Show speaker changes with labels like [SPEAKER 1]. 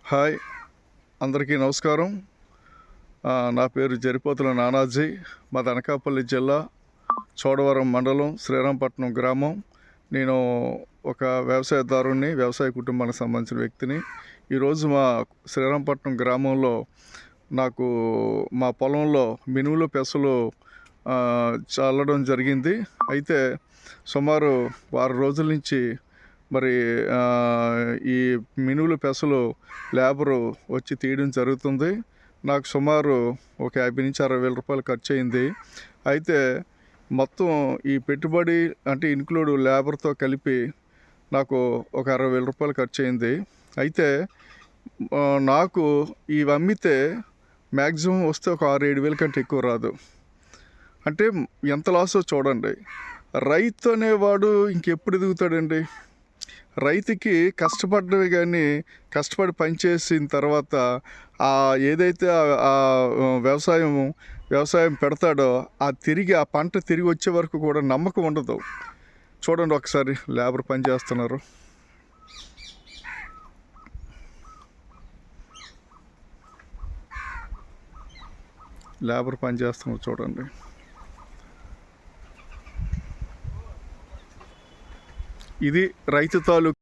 [SPEAKER 1] Hi, అందరికీ నమస్కారం. నా పేరు జరిపోతుల నానాజీ. మాది అనకాపల్లి జిల్లా, చోడవరం మండలం, శ్రీరాంపట్నం గ్రామం. నేను ఒక వ్యవసాయదారుణ్ణి, వ్యవసాయ కుటుంబానికి సంబంధించిన వ్యక్తిని. ఈరోజు మా శ్రీరాంపట్నం గ్రామంలో నాకు మా పొలంలో మినుములు పెసలు చల్లడం జరిగింది. అయితే సుమారు వారం రోజుల నుంచి మరి ఈ మినుములు పెసలు లేబరు వచ్చి తీయడం జరుగుతుంది. నాకు సుమారు ఒక 50 నుంచి 60 వేల రూపాయలు ఖర్చు అయింది. అయితే మొత్తం ఈ పెట్టుబడి అంటే ఇన్క్లూడ్ లేబర్తో కలిపి నాకు ఒక 60 వేల రూపాయలు ఖర్చు అయింది. అయితే నాకు ఇవి అమ్మితే మ్యాక్సిమం వస్తే ఒక 6-7 వేల కంటే ఎక్కువ రాదు. అంటే ఎంత లాసో చూడండి. రైతు అనేవాడు ఇంకెప్పుడు ఎదుగుతాడండి? రైతుకి కష్టపడ్డవి కానీ కష్టపడి పనిచేసిన తర్వాత ఏదైతే వ్యవసాయం పెడతాడో ఆ పంట తిరిగి వచ్చే వరకు కూడా నమ్మకం ఉండదు. చూడండి ఒకసారి, లేబర్ పని చేస్తున్నారు. చూడండి. ఇది రైతు తాలూకు